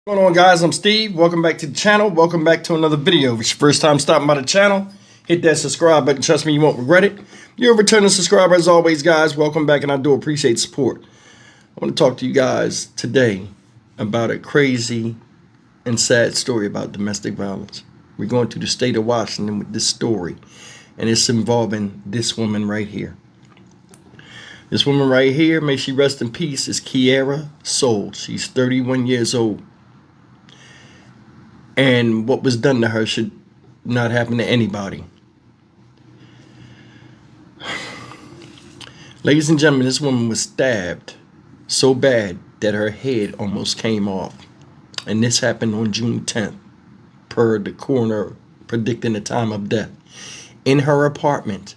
What's going on, guys? I'm Steve. Welcome back to the channel. Welcome back to another video. If it's your first time stopping by the channel, hit that subscribe button. Trust me, you won't regret it. You're a returning subscriber as always, guys. Welcome back, and I do appreciate the support. I want to talk to you guys today about a crazy and sad story about domestic violence. We're going to the state of Washington with this story, and it's involving this woman right here. This woman right here, may she rest in peace, is Kiara Soul. She's 31 years old. And what was done to her should not happen to anybody. Ladies and gentlemen, this woman was stabbed so bad that her head almost came off. And this happened on June 10th, per the coroner predicting the time of death, in her apartment.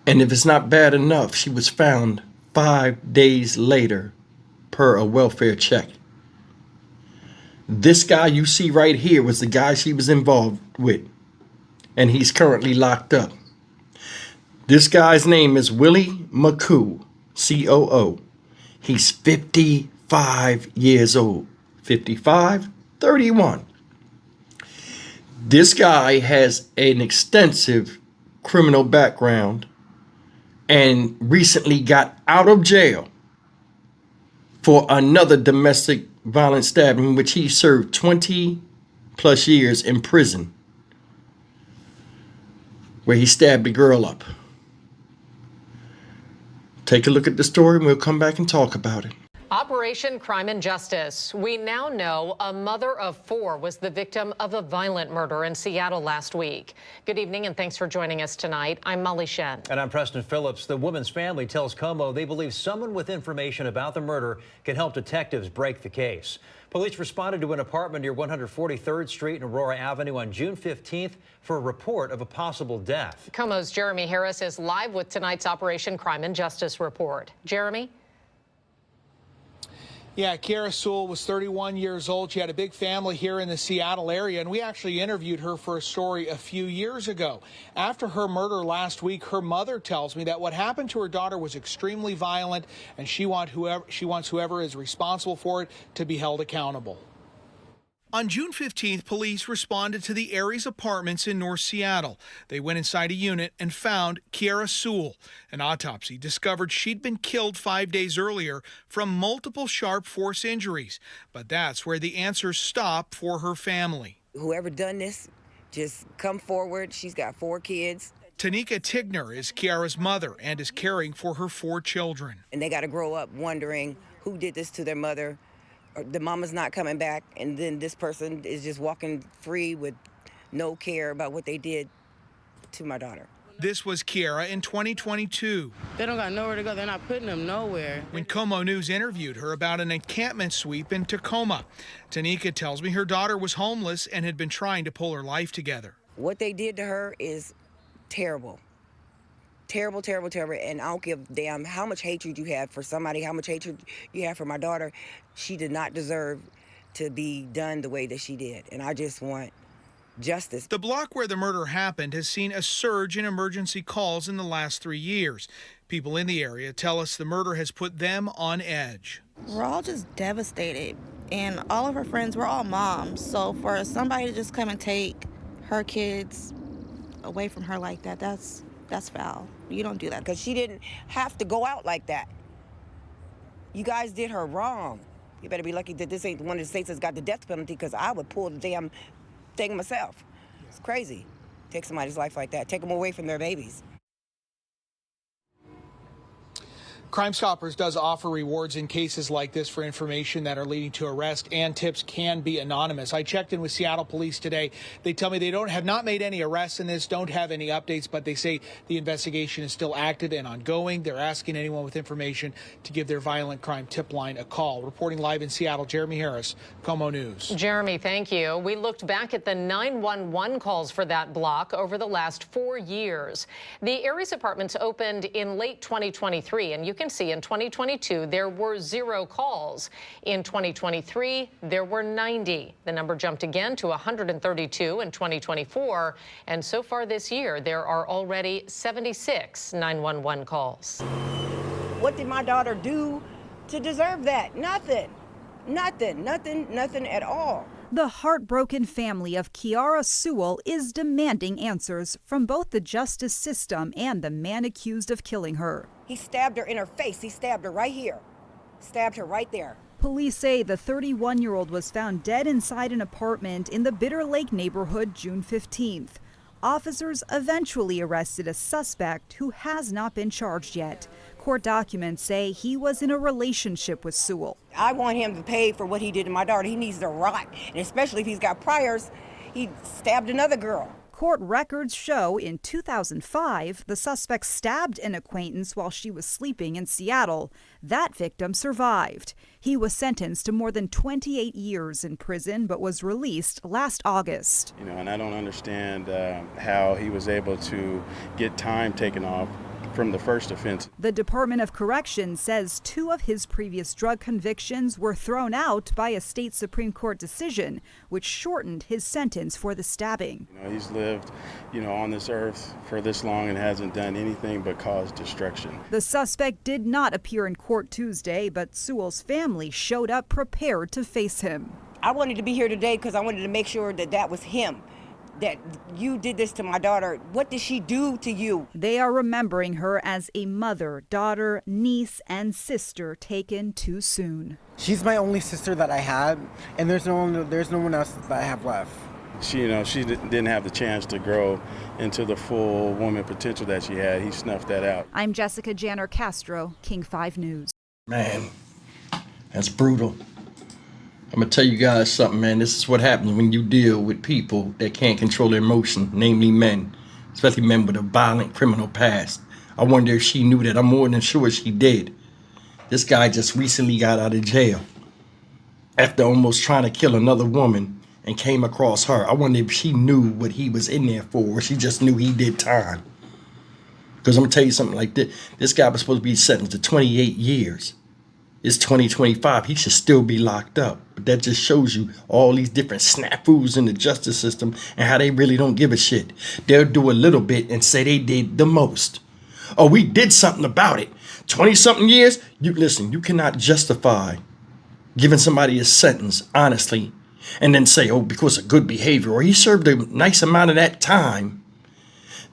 And if it's not bad enough, she was found 5 days later per a welfare check. This guy you see right here was the guy she was involved with, and he's currently locked up. This guy's name is Willie McCoo, C-O-O. He's 55 years old. 55, 31. This guy has an extensive criminal background and recently got out of jail for another domestic violence stabbing, which he served 20 plus years in prison, where he stabbed a girl up. Take a look at the story and we'll come back and talk about it. Operation Crime and Justice. We now know a mother of four was the victim of a violent murder in Seattle last week. Good evening and thanks for joining us tonight. I'm Molly Shen. And I'm Preston Phillips. The woman's family tells KOMO they believe someone with information about the murder can help detectives break the case. Police responded to an apartment near 143rd Street and Aurora Avenue on June 15th for a report of a possible death. KOMO's Jeremy Harris is live with tonight's Operation Crime and Justice report. Jeremy? Yeah, Kiara Soul was 31 years old. She had a big family here in the Seattle area, and we actually interviewed her for a story a few years ago. After her murder last week, her mother tells me that what happened to her daughter was extremely violent, and she wants whoever is responsible for it to be held accountable. On June 15th, police responded to the Aries Apartments in North Seattle. They went inside a unit and found Kiara Soul. An autopsy discovered she'd been killed 5 days earlier from multiple sharp force injuries. But that's where the answers stop for her family. Whoever done this, just come forward. She's got 4 kids. Tanika Tigner is Kiara's mother and is caring for her 4 children. And they got to grow up wondering who did this to their mother. The mama's not coming back, and then this person is just walking free with no care about what they did to my daughter. This was Kiara in 2022. They don't got nowhere to go. They're not putting them nowhere. When KOMO News interviewed her about an encampment sweep in Tacoma, Tanika tells me her daughter was homeless and had been trying to pull her life together. What they did to her is terrible. Terrible, terrible, terrible, and I don't give a damn how much hatred you have for somebody, how much hatred you have for my daughter. She did not deserve to be done the way that she did, and I just want justice. The block where the murder happened has seen a surge in emergency calls in the last 3 years. People in the area tell us the murder has put them on edge. We're all just devastated, and all of her friends were all moms, so for somebody to just come and take her kids away from her like that, that's foul. You don't do that. Because she didn't have to go out like that. You guys did her wrong. You better be lucky that this ain't one of the states that's got the death penalty, because I would pull the damn thing myself. It's crazy. Take somebody's life like that. Take them away from their babies. Crime Stoppers does offer rewards in cases like this for information that are leading to arrest, and tips can be anonymous. I checked in with Seattle police today. They tell me they have not made any arrests in this, don't have any updates, but they say the investigation is still active and ongoing. They're asking anyone with information to give their violent crime tip line a call. Reporting live in Seattle, Jeremy Harris, KOMO News. Jeremy, thank you. We looked back at the 911 calls for that block over the last 4 years. The Aries Apartments opened in late 2023, and you can see in 2022 there were 0 calls. In 2023 there were 90. The number jumped again to 132 in 2024, and so far this year there are already 76 911 calls. What did my daughter do to deserve that? Nothing. Nothing at all. The heartbroken family of Kiara Sewell is demanding answers from both the justice system and the man accused of killing her. He stabbed her in her face. He stabbed her right here. Stabbed her right there. Police say the 31-year-old was found dead inside an apartment in the Bitter Lake neighborhood June 15th. Officers eventually arrested a suspect who has not been charged yet. Court documents say he was in a relationship with Sewell. I want him to pay for what he did to my daughter. He needs to rot, and especially if he's got priors. He stabbed another girl. Court records show in 2005, the suspect stabbed an acquaintance while she was sleeping in Seattle. That victim survived. He was sentenced to more than 28 years in prison, but was released last August. And I don't understand how he was able to get time taken off from the first offense. The Department of Corrections says 2 of his previous drug convictions were thrown out by a state Supreme Court decision, which shortened his sentence for the stabbing. He's lived, on this earth for this long and hasn't done anything but cause destruction. The suspect did not appear in court Tuesday, but Sewell's family showed up prepared to face him. I wanted to be here today because I wanted to make sure that that was him. That you did this to my daughter. What did she do to you? They are remembering her as a mother, daughter, niece, and sister taken too soon. She's my only sister that I had, and there's no one else that I have left. She didn't have the chance to grow into the full woman potential that she had. He snuffed that out. I'm Jessica Janner Castro, King 5 News. Man, that's brutal. I'm going to tell you guys something, man. This is what happens when you deal with people that can't control their emotion, namely men, especially men with a violent criminal past. I wonder if she knew that. I'm more than sure she did. This guy just recently got out of jail after almost trying to kill another woman and came across her. I wonder if she knew what he was in there for, or she just knew he did time. Because I'm going to tell you something like this. This guy was supposed to be sentenced to 28 years. It's 2025. He should still be locked up. But that just shows you all these different snafus in the justice system and how they really don't give a shit. They'll do a little bit and say they did the most. Oh, we did something about it. 20-something years? You cannot justify giving somebody a sentence, honestly, and then say, oh, because of good behavior, or he served a nice amount of that time,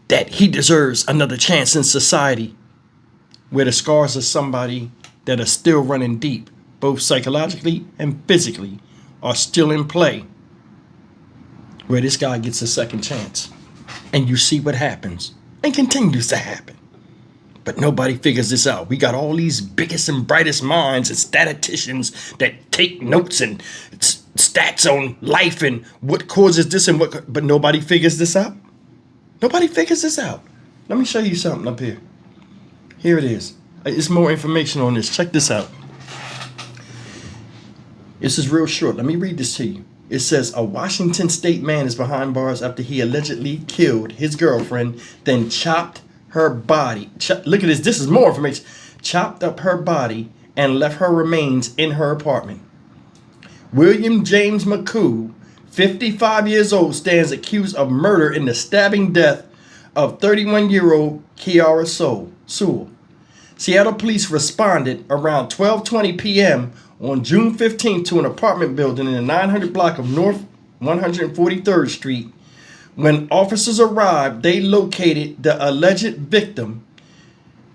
that he deserves another chance in society, where the scars of somebody that are still running deep, both psychologically and physically, are still in play, where this guy gets a second chance. And you see what happens, and continues to happen. But nobody figures this out. We got all these biggest and brightest minds and statisticians that take notes and stats on life and what causes this and what, but nobody figures this out. Nobody figures this out. Let me show you something up here. Here it is. It's more information on this. Check this out. This is real short. Let me read this to you. It says, a Washington state man is behind bars after he allegedly killed his girlfriend, then chopped her body. Look at this. This is more information. Chopped up her body and left her remains in her apartment. William James McCoo, 55 years old, stands accused of murder in the stabbing death of 31-year-old Kiara Sewell. Seattle police responded around 12:20 p.m. on June 15th to an apartment building in the 900 block of North 143rd Street. When officers arrived, they located the alleged victim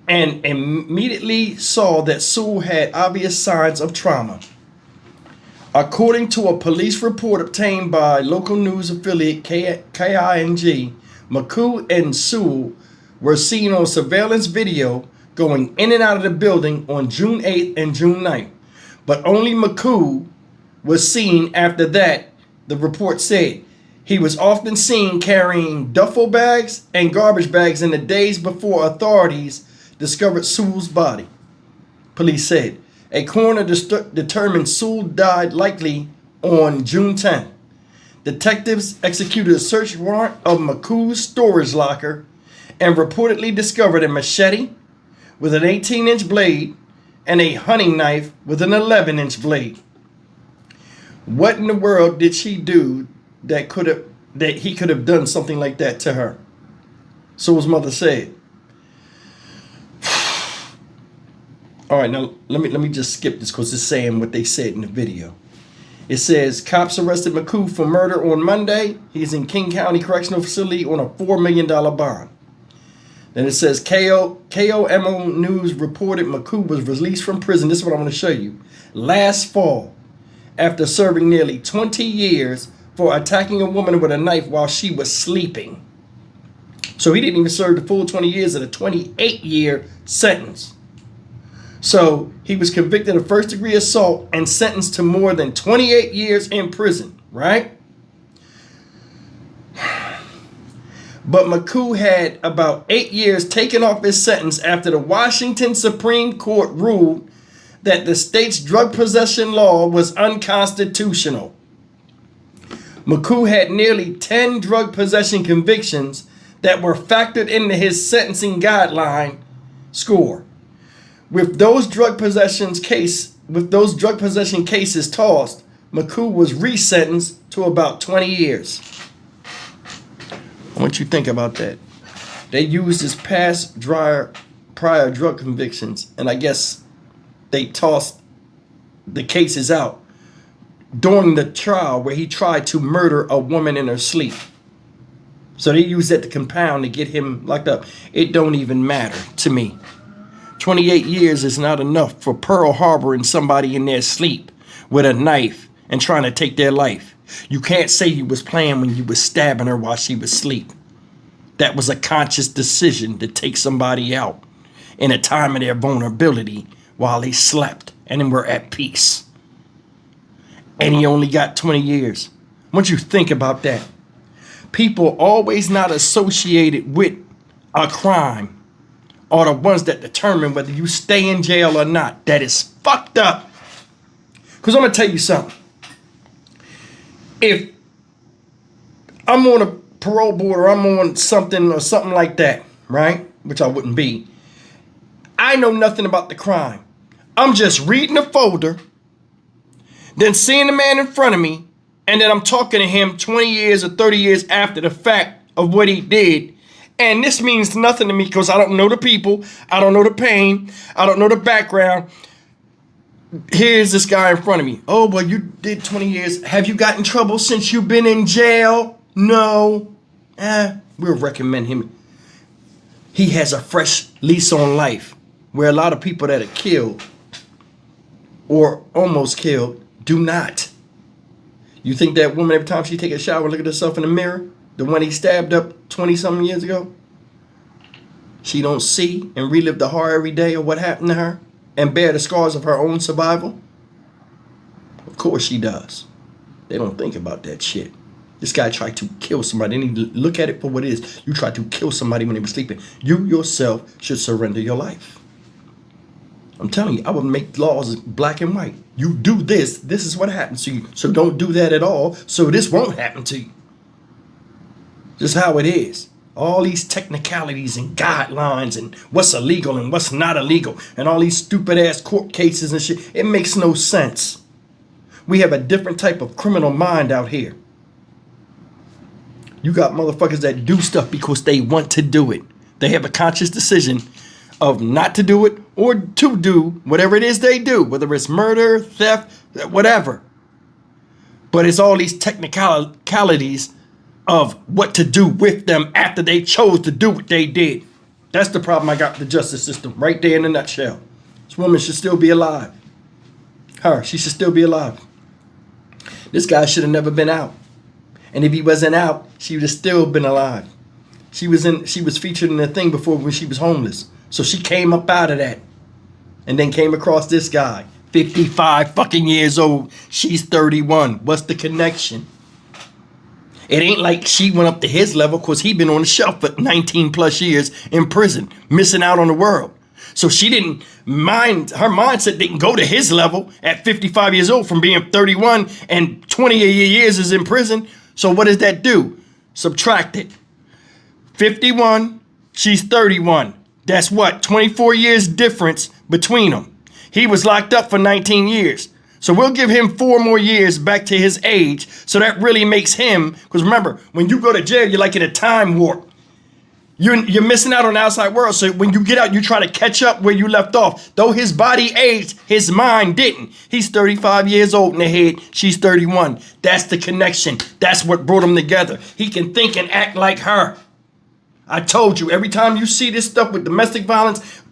and immediately saw that Sewell had obvious signs of trauma. According to a police report obtained by local news affiliate KING, McCoo and Sewell were seen on surveillance video going in and out of the building on June 8th and June 9th. But only McCoo was seen after that, the report said. He was often seen carrying duffel bags and garbage bags in the days before authorities discovered Sewell's body. Police said a coroner determined Sewell died likely on June 10th. Detectives executed a search warrant of McCoo's storage locker and reportedly discovered a machete with an 18-inch blade and a hunting knife with an 11-inch blade. What in the world did she do that he could have done something like that to her? Sewell's mother said, All right, now let me just skip this because it's saying what they said in the video. It says cops arrested McCoo for murder on Monday. He's in King County Correctional Facility on a $4 million bond. Then it says KOMO News reported McCoo was released from prison. This is what I want to show you. Last fall, after serving nearly 20 years for attacking a woman with a knife while she was sleeping. So he didn't even serve the full 20 years of a 28-year sentence. So he was convicted of first-degree assault and sentenced to more than 28 years in prison, right? But McCoo had about 8 years taken off his sentence after the Washington Supreme Court ruled that the state's drug possession law was unconstitutional. McCoo had nearly 10 drug possession convictions that were factored into his sentencing guideline score. With those drug possession cases tossed, McCoo was resentenced to about 20 years. I want you to think about that. They used his past prior drug convictions, and I guess they tossed the cases out during the trial where he tried to murder a woman in her sleep. So they used that to compound to get him locked up. It don't even matter to me. 28 years is not enough for Pearl Harboring somebody in their sleep with a knife and trying to take their life. You can't say you was playing when you was stabbing her while she was asleep. That was a conscious decision to take somebody out in a time of their vulnerability while they slept and then were at peace. And he only got 20 years. I want you to think about that. People always not associated with a crime are the ones that determine whether you stay in jail or not. That is fucked up. Because I'm going to tell you something. If I'm on a parole board or I'm on something like that, right? Which I wouldn't be. I know nothing about the crime. I'm just reading the folder, then seeing the man in front of me, and then I'm talking to him 20 years or 30 years after the fact of what he did. And this means nothing to me because I don't know the people. I don't know the pain. I don't know the background. Here's this guy in front of me. Oh, well, you did 20 years. Have you gotten in trouble since you've been in jail? No. We'll recommend him. He has a fresh lease on life where a lot of people that are killed or almost killed do not. You think that woman, every time she take a shower, look at herself in the mirror, the one he stabbed up 20-something years ago, she don't see and relive the horror every day of what happened to her and bear the scars of her own survival? Of course she does. They don't think about that shit. This guy tried to kill somebody. They need to look at it for what it is. You tried to kill somebody when they were sleeping. You yourself should surrender your life. I'm telling you, I would make laws black and white. You do this, this is what happens to you. So don't do that at all, so this won't happen to you. Just how it is. All these technicalities and guidelines and what's illegal and what's not illegal and all these stupid ass court cases and shit. It makes no sense. We have a different type of criminal mind out here. You got motherfuckers that do stuff because they want to do it. They have a conscious decision of not to do it or to do whatever it is they do, whether it's murder, theft, whatever. But it's all these technicalities of what to do with them after they chose to do what they did. That's the problem I got with the justice system right there in a nutshell. This woman should still be alive. She should still be alive. This guy should have never been out. And if he wasn't out, she would have still been alive. She was featured in the thing before when she was homeless. So she came up out of that and then came across this guy, 55 fucking years old. She's 31. What's the connection? It ain't like she went up to his level because he been on the shelf for 19 plus years in prison, missing out on the world. So she didn't mind, her mindset didn't go to his level at 55 years old from being 31 and 20 years is in prison. So what does that do? Subtract it. 51, she's 31. That's what, 24 years difference between them. He was locked up for 19 years. So we'll give him 4 more years back to his age. So that really makes him, because remember, when you go to jail, you're like in a time warp. You're missing out on the outside world. So when you get out, you try to catch up where you left off. Though his body aged, his mind didn't. He's 35 years old in the head. She's 31. That's the connection. That's what brought them together. He can think and act like her. I told you, every time you see this stuff with domestic violence,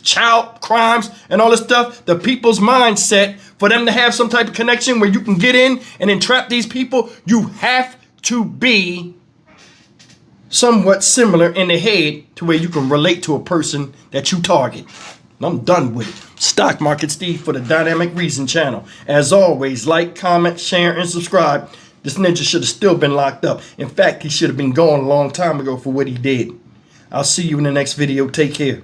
child crimes, and all this stuff, the people's mindset, for them to have some type of connection where you can get in and entrap these people, you have to be somewhat similar in the head to where you can relate to a person that you target. I'm done with it. Stock Market Steve for the Dynamic Reason channel. As always, like, comment, share, and subscribe. This ninja should have still been locked up. In fact, he should have been gone a long time ago for what he did. I'll see you in the next video. Take care.